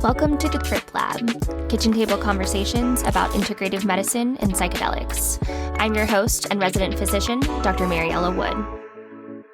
Welcome to the Trip Lab, kitchen table conversations about integrative medicine and psychedelics. I'm your host and resident physician, Dr. Mariella Wood.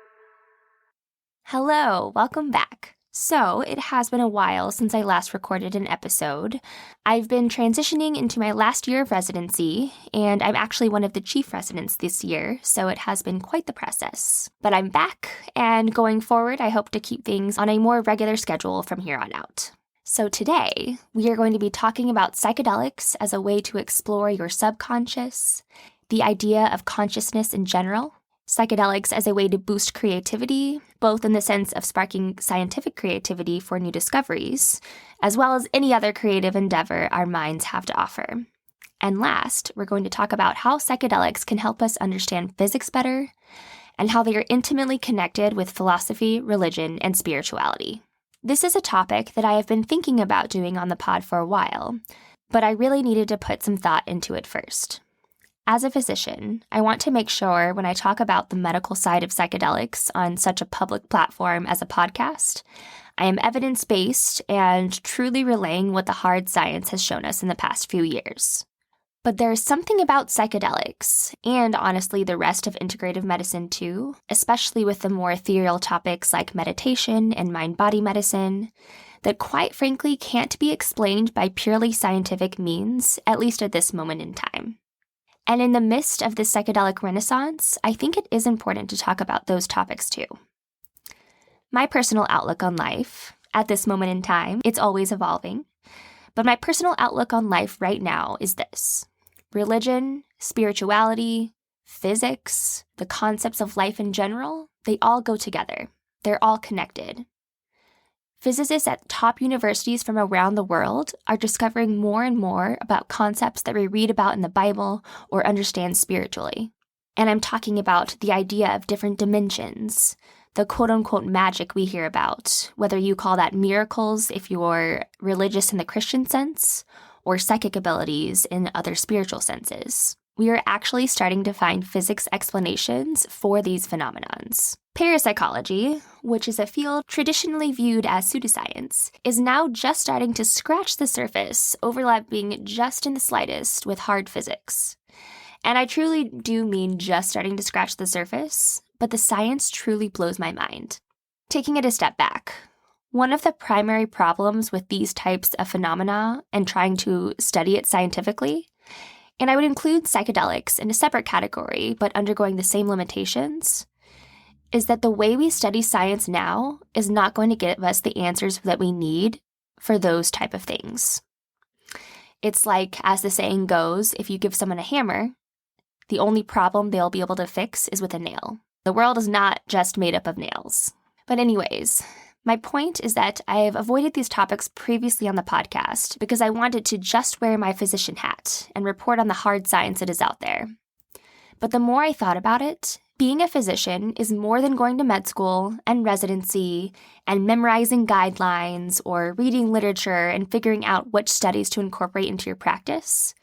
Hello, welcome back. So, it has been a while since I last recorded an episode. I've been transitioning into my last year of residency, and I'm actually one of the chief residents this year, so it has been quite the process. But I'm back, and going forward, I hope to keep things on a more regular schedule from here on out. So today, we are going to be talking about psychedelics as a way to explore your subconscious, the idea of consciousness in general, psychedelics as a way to boost creativity, both in the sense of sparking scientific creativity for new discoveries, as well as any other creative endeavor our minds have to offer. And last, we're going to talk about how psychedelics can help us understand physics better, and how they are intimately connected with philosophy, religion, and spirituality. This is a topic that I have been thinking about doing on the pod for a while, but I really needed to put some thought into it first. As a physician, I want to make sure when I talk about the medical side of psychedelics on such a public platform as a podcast, I am evidence-based and truly relaying what the hard science has shown us in the past few years. But there is something about psychedelics, and honestly the rest of integrative medicine too, especially with the more ethereal topics like meditation and mind-body medicine, that quite frankly can't be explained by purely scientific means, at least at this moment in time. And in the midst of this psychedelic renaissance, I think it is important to talk about those topics too. My personal outlook on life, at this moment in time, it's always evolving, but my personal outlook on life right now is this. Religion, spirituality, physics, the concepts of life in general, they all go together. They're all connected. Physicists at top universities from around the world are discovering more and more about concepts that we read about in the Bible or understand spiritually. And I'm talking about the idea of different dimensions, the quote-unquote magic we hear about, whether you call that miracles if you're religious in the Christian sense, or psychic abilities in other spiritual senses. We are actually starting to find physics explanations for these phenomenons. Parapsychology, which is a field traditionally viewed as pseudoscience, is now just starting to scratch the surface, overlapping just in the slightest with hard physics. And I truly do mean just starting to scratch the surface, but the science truly blows my mind. Taking it a step back, one of the primary problems with these types of phenomena and trying to study it scientifically, and I would include psychedelics in a separate category but undergoing the same limitations, is that the way we study science now is not going to give us the answers that we need for those type of things. It's like, as the saying goes, if you give someone a hammer, the only problem they'll be able to fix is with a nail. The world is not just made up of nails. But anyways, my point is that I have avoided these topics previously on the podcast because I wanted to just wear my physician hat and report on the hard science that is out there. But the more I thought about it, being a physician is more than going to med school and residency and memorizing guidelines or reading literature and figuring out which studies to incorporate into your practice.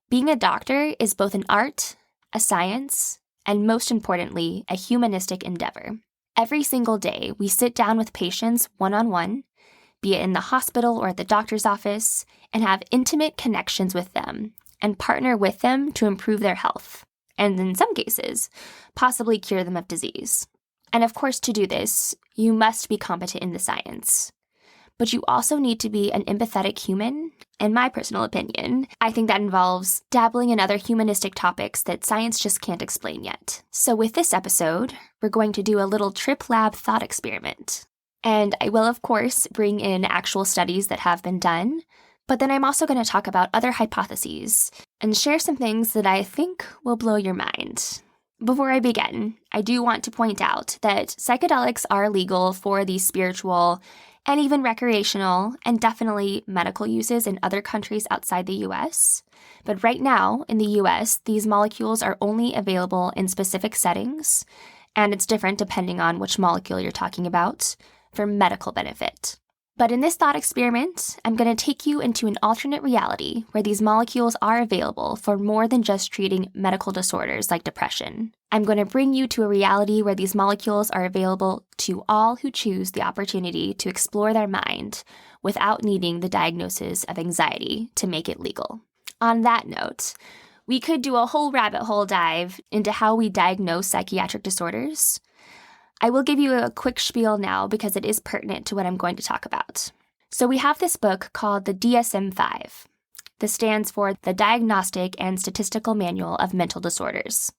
Being a doctor is both an art, a science, and most importantly, a humanistic endeavor. Every single day, we sit down with patients one-on-one, be it in the hospital or at the doctor's office, and have intimate connections with them and partner with them to improve their health, and in some cases, possibly cure them of disease. And of course, to do this, you must be competent in the science. But you also need to be an empathetic human. In my personal opinion, I think that involves dabbling in other humanistic topics that science just can't explain yet. So with this episode, we're going to do a little trip lab thought experiment. And I will, of course, bring in actual studies that have been done, but then I'm also going to talk about other hypotheses and share some things that I think will blow your mind. Before I begin, I do want to point out that psychedelics are legal for these spiritual and even recreational and definitely medical uses in other countries outside the US. But right now, in the US, these molecules are only available in specific settings, and it's different depending on which molecule you're talking about, for medical benefit. But in this thought experiment, I'm going to take you into an alternate reality where these molecules are available for more than just treating medical disorders like depression. I'm going to bring you to a reality where these molecules are available to all who choose the opportunity to explore their mind without needing the diagnosis of anxiety to make it legal. On that note, we could do a whole rabbit hole dive into how we diagnose psychiatric disorders. I will give you a quick spiel now because it is pertinent to what I'm going to talk about. So we have this book called the DSM-5. This stands for the Diagnostic and Statistical Manual of Mental Disorders.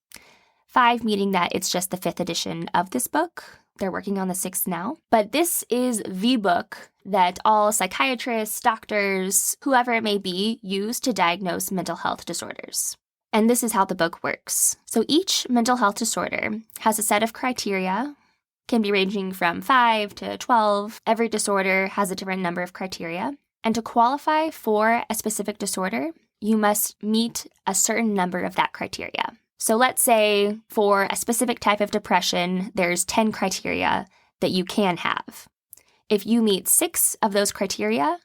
5 meaning that it's just the 5th edition of this book. They're working on the 6th now. But this is the book that all psychiatrists, doctors, whoever it may be, use to diagnose mental health disorders. And this is how the book works. So each mental health disorder has a set of criteria, can be ranging from 5 to 12. Every disorder has a different number of criteria. And to qualify for a specific disorder, you must meet a certain number of that criteria. So let's say for a specific type of depression, there's 10 criteria that you can have. If you meet 6 of those criteria,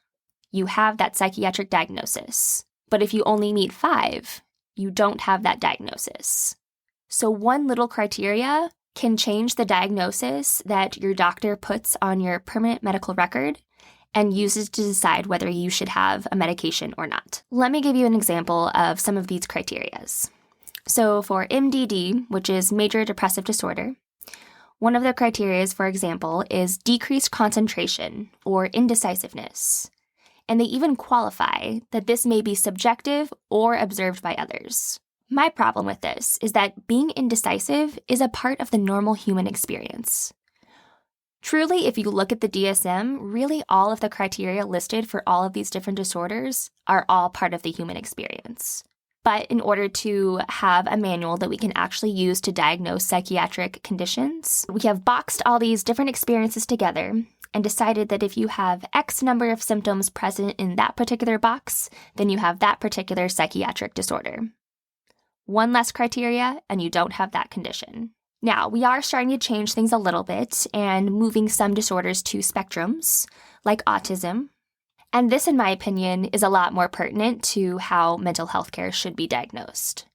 you have that psychiatric diagnosis. But if you only meet 5, you don't have that diagnosis. So one little criteria can change the diagnosis that your doctor puts on your permanent medical record and uses to decide whether you should have a medication or not. Let me give you an example of some of these criterias. So for MDD, which is major depressive disorder, one of the criteria, for example, is decreased concentration or indecisiveness. And they even qualify that this may be subjective or observed by others. My problem with this is that being indecisive is a part of the normal human experience. Truly, if you look at the DSM, really all of the criteria listed for all of these different disorders are all part of the human experience. But in order to have a manual that we can actually use to diagnose psychiatric conditions, we have boxed all these different experiences together and decided that if you have X number of symptoms present in that particular box, then you have that particular psychiatric disorder. One less criteria, and you don't have that condition. Now, we are starting to change things a little bit and moving some disorders to spectrums, like autism. And this, in my opinion, is a lot more pertinent to how mental health care should be diagnosed.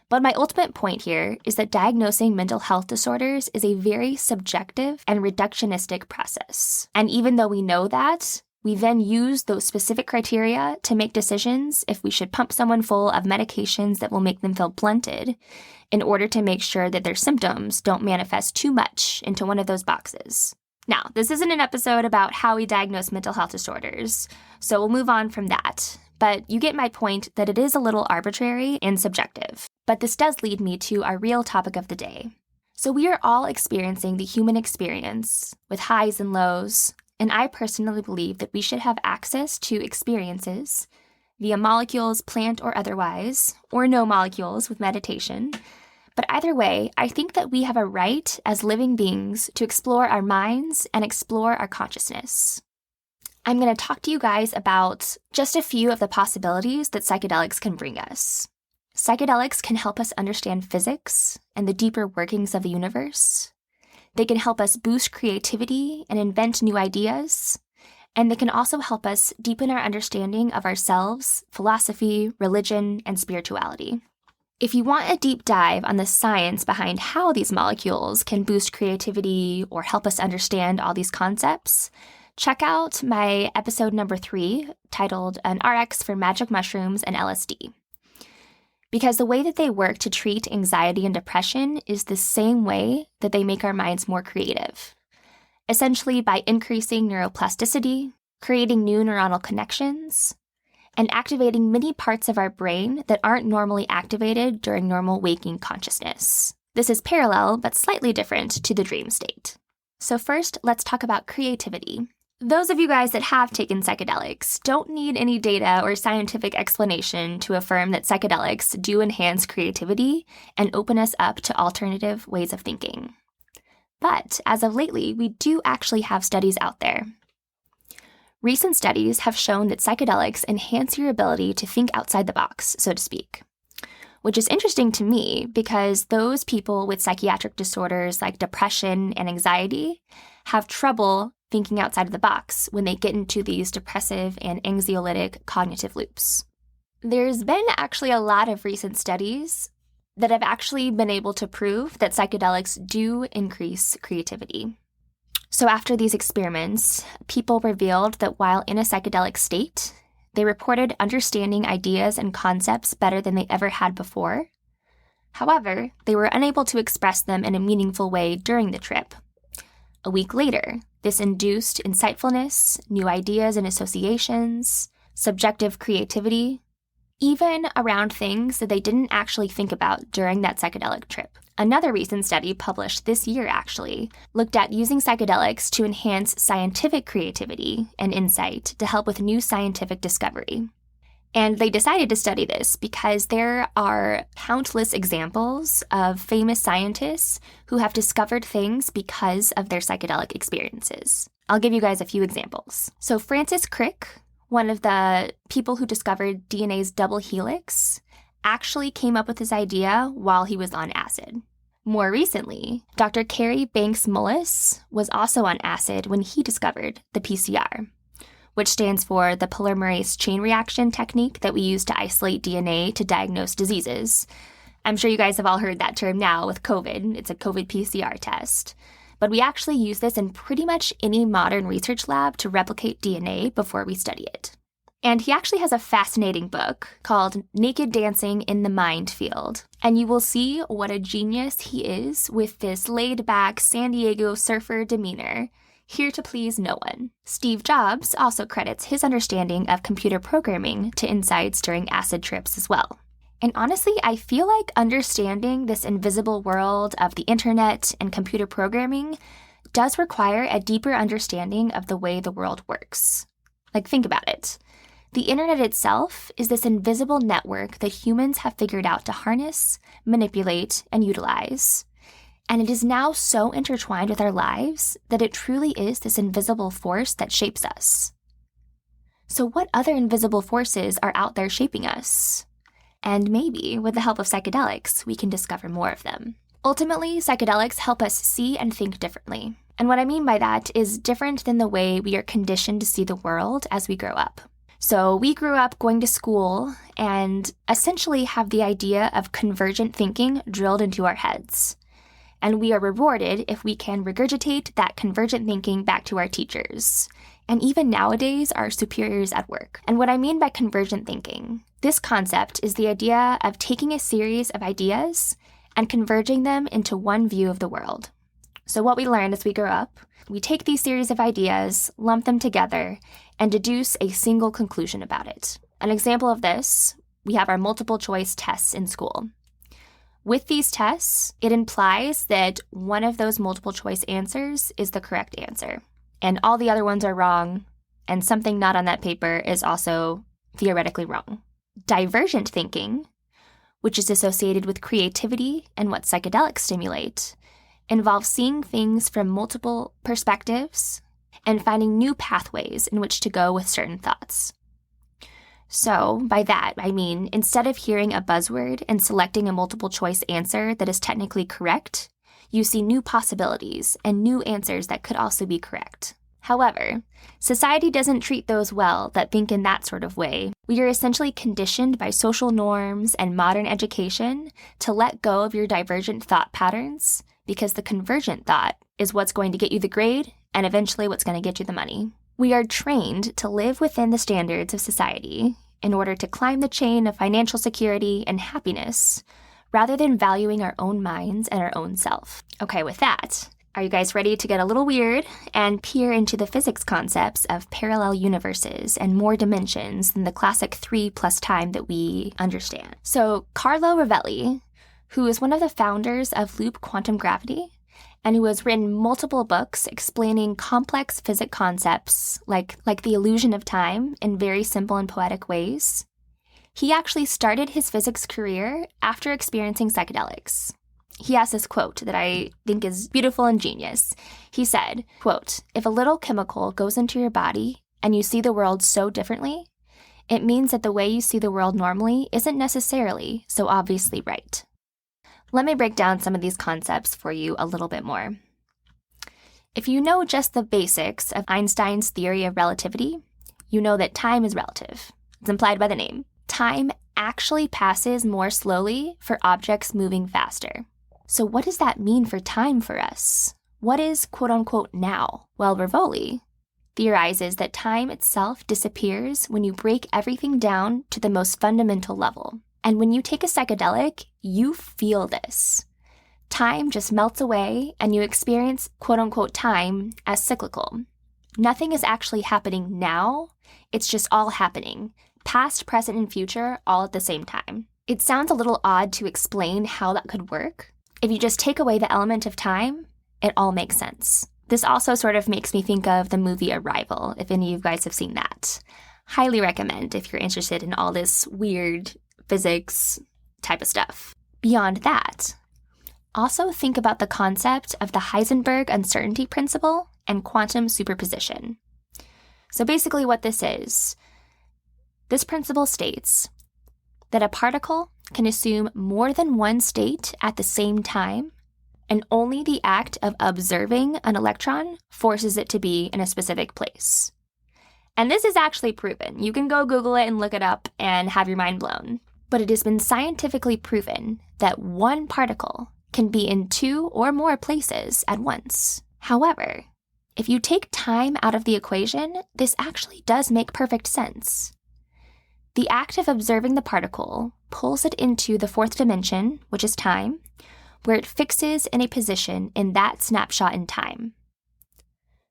But my ultimate point here is that diagnosing mental health disorders is a very subjective and reductionistic process. And even though we know that, we then use those specific criteria to make decisions if we should pump someone full of medications that will make them feel blunted in order to make sure that their symptoms don't manifest too much into one of those boxes. Now, this isn't an episode about how we diagnose mental health disorders, so we'll move on from that. But you get my point that it is a little arbitrary and subjective. But this does lead me to our real topic of the day. So we are all experiencing the human experience with highs and lows, and I personally believe that we should have access to experiences via molecules, plant or otherwise, or no molecules with meditation. But either way, I think that we have a right as living beings to explore our minds and explore our consciousness. I'm going to talk to you guys about just a few of the possibilities that psychedelics can bring us. Psychedelics can help us understand physics and the deeper workings of the universe. They can help us boost creativity and invent new ideas. And they can also help us deepen our understanding of ourselves, philosophy, religion, and spirituality. If you want a deep dive on the science behind how these molecules can boost creativity or help us understand all these concepts, check out my episode number 3 titled An RX for Magic Mushrooms and LSD. Because the way that they work to treat anxiety and depression is the same way that they make our minds more creative. Essentially by increasing neuroplasticity, creating new neuronal connections, and activating many parts of our brain that aren't normally activated during normal waking consciousness. This is parallel but slightly different to the dream state. So first, let's talk about creativity. Those of you guys that have taken psychedelics don't need any data or scientific explanation to affirm that psychedelics do enhance creativity and open us up to alternative ways of thinking. But as of lately, we do actually have studies out there. Recent studies have shown that psychedelics enhance your ability to think outside the box, so to speak. Which is interesting to me because those people with psychiatric disorders like depression and anxiety have trouble thinking outside of the box when they get into these depressive and anxiolytic cognitive loops. There's been actually a lot of recent studies that have actually been able to prove that psychedelics do increase creativity. So after these experiments, people revealed that while in a psychedelic state, they reported understanding ideas and concepts better than they ever had before. However, they were unable to express them in a meaningful way during the trip. A week later, this induced insightfulness, new ideas and associations, subjective creativity, even around things that they didn't actually think about during that psychedelic trip. Another recent study published this year, actually, looked at using psychedelics to enhance scientific creativity and insight to help with new scientific discovery. And they decided to study this because there are countless examples of famous scientists who have discovered things because of their psychedelic experiences. I'll give you guys a few examples. So Francis Crick, one of the people who discovered DNA's double helix, actually came up with this idea while he was on acid. More recently, Dr. Carey Banks Mullis was also on acid when he discovered the PCR, which stands for the polymerase chain reaction technique that we use to isolate DNA to diagnose diseases. I'm sure you guys have all heard that term now with COVID. It's a COVID PCR test. But we actually use this in pretty much any modern research lab to replicate DNA before we study it. And he actually has a fascinating book called Naked Dancing in the Mind Field. And you will see what a genius he is with this laid-back San Diego surfer demeanor, here to please no one. Steve Jobs also credits his understanding of computer programming to insights during acid trips as well. And honestly, I feel like understanding this invisible world of the internet and computer programming does require a deeper understanding of the way the world works. Like, think about it. The internet itself is this invisible network that humans have figured out to harness, manipulate, and utilize. And it is now so intertwined with our lives that it truly is this invisible force that shapes us. So what other invisible forces are out there shaping us? And maybe, with the help of psychedelics, we can discover more of them. Ultimately, psychedelics help us see and think differently. And what I mean by that is different than the way we are conditioned to see the world as we grow up. So we grew up going to school and essentially have the idea of convergent thinking drilled into our heads. And we are rewarded if we can regurgitate that convergent thinking back to our teachers. And even nowadays, our superiors at work. And what I mean by convergent thinking, this concept is the idea of taking a series of ideas and converging them into one view of the world. So what we learn as we grow up, we take these series of ideas, lump them together, and deduce a single conclusion about it. An example of this, we have our multiple choice tests in school. With these tests, it implies that one of those multiple choice answers is the correct answer, and all the other ones are wrong, and something not on that paper is also theoretically wrong. Divergent thinking, which is associated with creativity and what psychedelics stimulate, involves seeing things from multiple perspectives and finding new pathways in which to go with certain thoughts. So, by that, I mean, instead of hearing a buzzword and selecting a multiple choice answer that is technically correct, you see new possibilities and new answers that could also be correct. However, society doesn't treat those well that think in that sort of way. We are essentially conditioned by social norms and modern education to let go of your divergent thought patterns because the convergent thought is what's going to get you the grade and eventually what's going to get you the money. We are trained to live within the standards of society in order to climb the chain of financial security and happiness, rather than valuing our own minds and our own self. Okay, with that, are you guys ready to get a little weird and peer into the physics concepts of parallel universes and more dimensions than the classic 3 plus time that we understand? So Carlo Rovelli, who is one of the founders of Loop Quantum Gravity, and who has written multiple books explaining complex physics concepts like the illusion of time in very simple and poetic ways. He actually started his physics career after experiencing psychedelics. He has this quote that I think is beautiful and genius. He said, quote, "If a little chemical goes into your body and you see the world so differently, it means that the way you see the world normally isn't necessarily so obviously right." Let me break down some of these concepts for you a little bit more. If you know just the basics of Einstein's theory of relativity, you know that time is relative. It's implied by the name. Time actually passes more slowly for objects moving faster. So what does that mean for time for us? What is quote-unquote now? Well, Rivoli theorizes that time itself disappears when you break everything down to the most fundamental level. And when you take a psychedelic, you feel this. Time just melts away and you experience quote-unquote time as cyclical. Nothing is actually happening now, it's just all happening. Past, present, and future all at the same time. It sounds a little odd to explain how that could work. If you just take away the element of time, it all makes sense. This also sort of makes me think of the movie Arrival, if any of you guys have seen that. Highly recommend if you're interested in all this weird physics type of stuff. Beyond that, also think about the concept of the Heisenberg uncertainty principle and quantum superposition. So basically what this principle states that a particle can assume more than one state at the same time, and only the act of observing an electron forces it to be in a specific place. And this is actually proven. You can go Google it and look it up and have your mind blown. But it has been scientifically proven that one particle can be in two or more places at once. However, if you take time out of the equation, this actually does make perfect sense. The act of observing the particle pulls it into the fourth dimension, which is time, where it fixes in a position in that snapshot in time.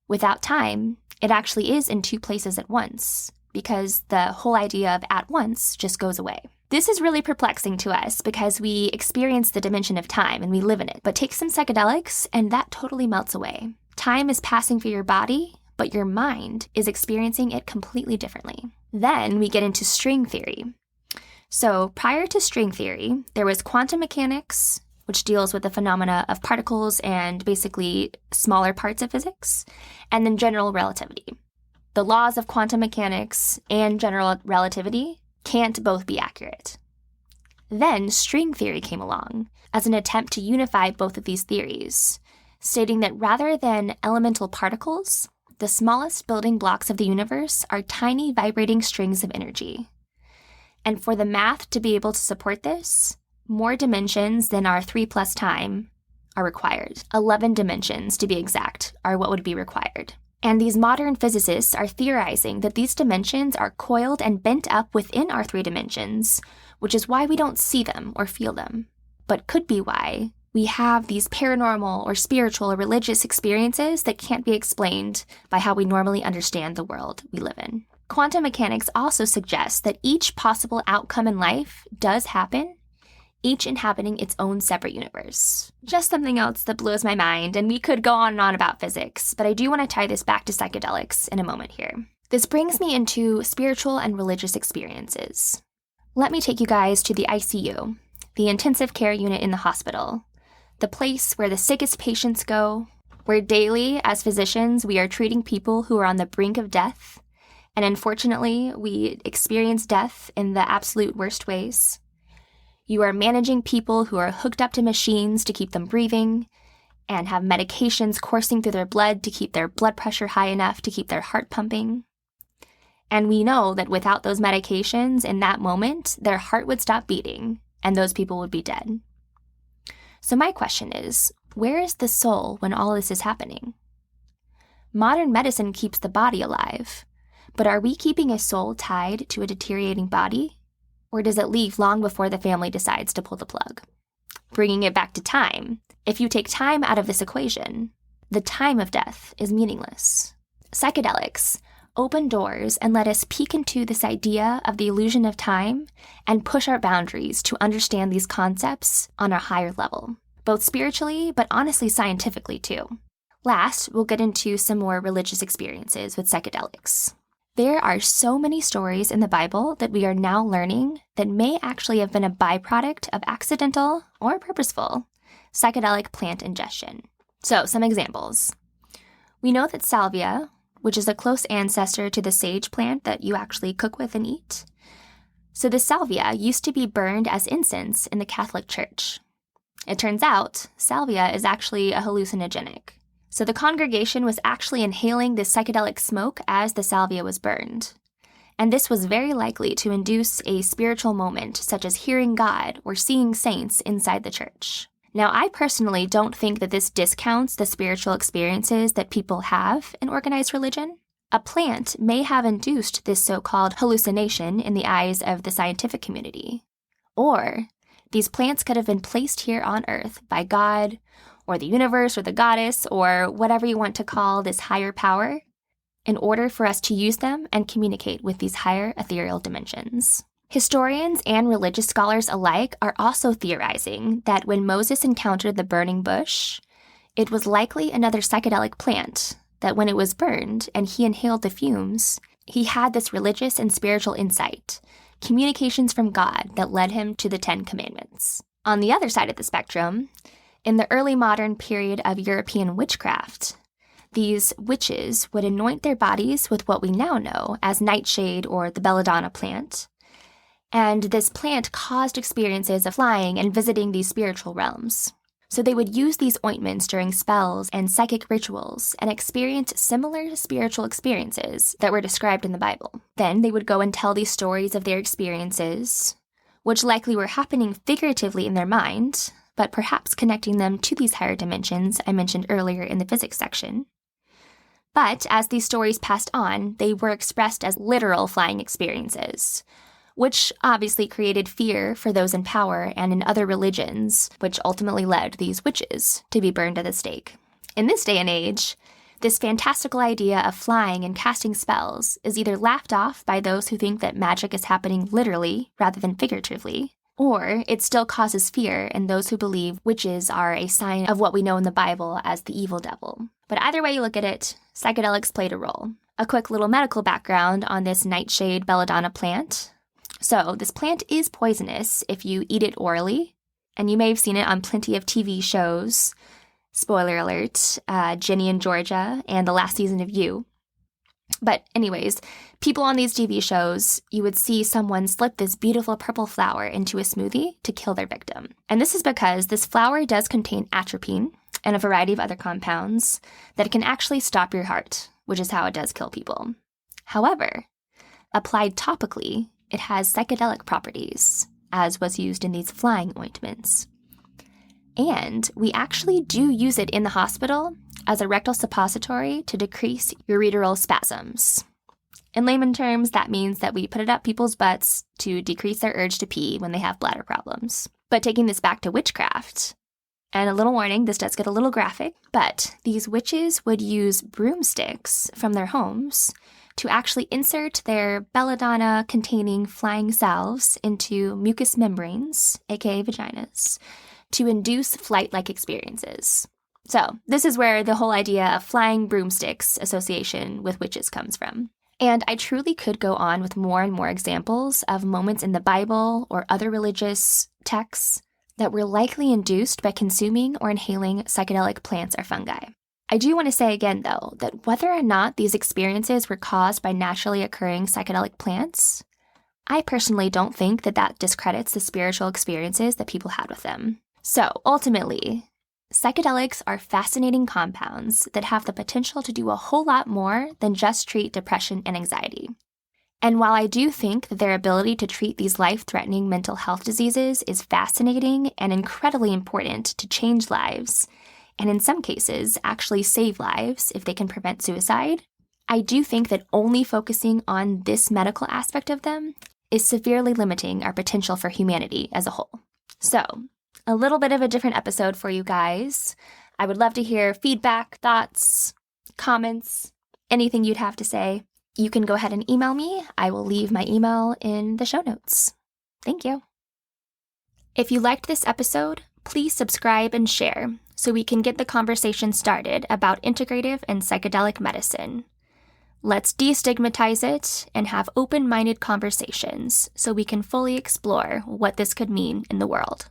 Without time, it actually is in two places at once, because the whole idea of at once just goes away. This is really perplexing to us because we experience the dimension of time and we live in it, but take some psychedelics and that totally melts away. Time is passing through your body, but your mind is experiencing it completely differently. Then we get into string theory. So prior to string theory, there was quantum mechanics, which deals with the phenomena of particles and basically smaller parts of physics, and then general relativity. The laws of quantum mechanics and general relativity can't both be accurate. Then string theory came along as an attempt to unify both of these theories, stating that rather than elemental particles, the smallest building blocks of the universe are tiny vibrating strings of energy. And for the math to be able to support this, more dimensions than our 3 plus time are required. 11 dimensions, to be exact, are what would be required. And these modern physicists are theorizing that these dimensions are coiled and bent up within our 3 dimensions, which is why we don't see them or feel them, but could be why we have these paranormal or spiritual or religious experiences that can't be explained by how we normally understand the world we live in. Quantum mechanics also suggests that each possible outcome in life does happen, each inhabiting its own separate universe. Just something else that blows my mind, and we could go on and on about physics, but I do want to tie this back to psychedelics in a moment here. This brings me into spiritual and religious experiences. Let me take you guys to the ICU, the intensive care unit in the hospital, the place where the sickest patients go, where daily, as physicians, we are treating people who are on the brink of death, and unfortunately, we experience death in the absolute worst ways. You are managing people who are hooked up to machines to keep them breathing, and have medications coursing through their blood to keep their blood pressure high enough to keep their heart pumping. And we know that without those medications, in that moment, their heart would stop beating, and those people would be dead. So my question is, where is the soul when all this is happening? Modern medicine keeps the body alive, but are we keeping a soul tied to a deteriorating body? Or does it leave long before the family decides to pull the plug? Bringing it back to time, if you take time out of this equation, the time of death is meaningless. Psychedelics open doors and let us peek into this idea of the illusion of time and push our boundaries to understand these concepts on a higher level, both spiritually, but honestly scientifically too. Last, we'll get into some more religious experiences with psychedelics. There are so many stories in the Bible that we are now learning that may actually have been a byproduct of accidental or purposeful psychedelic plant ingestion. So, some examples. We know that salvia, which is a close ancestor to the sage plant that you actually cook with and eat. So the salvia used to be burned as incense in the Catholic Church. It turns out salvia is actually a hallucinogenic. So the congregation was actually inhaling this psychedelic smoke as the salvia was burned. And this was very likely to induce a spiritual moment, such as hearing God or seeing saints inside the church. Now, I personally don't think that this discounts the spiritual experiences that people have in organized religion. A plant may have induced this so-called hallucination in the eyes of the scientific community. Or these plants could have been placed here on Earth by God, or the universe, or the goddess, or whatever you want to call this higher power, in order for us to use them and communicate with these higher ethereal dimensions. Historians and religious scholars alike are also theorizing that when Moses encountered the burning bush, it was likely another psychedelic plant, that when it was burned and he inhaled the fumes, he had this religious and spiritual insight, communications from God that led him to the 10 Commandments. On the other side of the spectrum, in the early modern period of European witchcraft, these witches would anoint their bodies with what we now know as nightshade or the belladonna plant, and this plant caused experiences of flying and visiting these spiritual realms. So they would use these ointments during spells and psychic rituals and experience similar spiritual experiences that were described in the Bible. Then they would go and tell these stories of their experiences, which likely were happening figuratively in their mind, but perhaps connecting them to these higher dimensions I mentioned earlier in the physics section. But as these stories passed on, they were expressed as literal flying experiences, which obviously created fear for those in power and in other religions, which ultimately led these witches to be burned at the stake. In this day and age, this fantastical idea of flying and casting spells is either laughed off by those who think that magic is happening literally rather than figuratively, or it still causes fear in those who believe witches are a sign of what we know in the Bible as the evil devil. But either way you look at it, psychedelics played a role. A quick little medical background on this nightshade belladonna plant. So this plant is poisonous if you eat it orally, and you may have seen it on plenty of TV shows. Spoiler alert, Ginny and Georgia and the last season of You. But anyways, people on these TV shows, you would see someone slip this beautiful purple flower into a smoothie to kill their victim. And this is because this flower does contain atropine and a variety of other compounds that can actually stop your heart, which is how it does kill people. However, applied topically, it has psychedelic properties, as was used in these flying ointments. And we actually do use it in the hospital as a rectal suppository to decrease ureteral spasms. In layman terms, that means that we put it up people's butts to decrease their urge to pee when they have bladder problems. But taking this back to witchcraft, and a little warning, this does get a little graphic, but these witches would use broomsticks from their homes to actually insert their belladonna-containing flying salves into mucous membranes, aka vaginas, to induce flight-like experiences. So this is where the whole idea of flying broomsticks association with witches comes from. And I truly could go on with more and more examples of moments in the Bible or other religious texts that were likely induced by consuming or inhaling psychedelic plants or fungi. I do want to say again, though, that whether or not these experiences were caused by naturally occurring psychedelic plants, I personally don't think that that discredits the spiritual experiences that people had with them. So, ultimately, psychedelics are fascinating compounds that have the potential to do a whole lot more than just treat depression and anxiety. And while I do think that their ability to treat these life-threatening mental health diseases is fascinating and incredibly important to change lives, and in some cases actually save lives if they can prevent suicide, I do think that only focusing on this medical aspect of them is severely limiting our potential for humanity as a whole. So, a little bit of a different episode for you guys. I would love to hear feedback, thoughts, comments, anything you'd have to say. You can go ahead and email me. I will leave my email in the show notes. Thank you. If you liked this episode, please subscribe and share so we can get the conversation started about integrative and psychedelic medicine. Let's destigmatize it and have open-minded conversations so we can fully explore what this could mean in the world.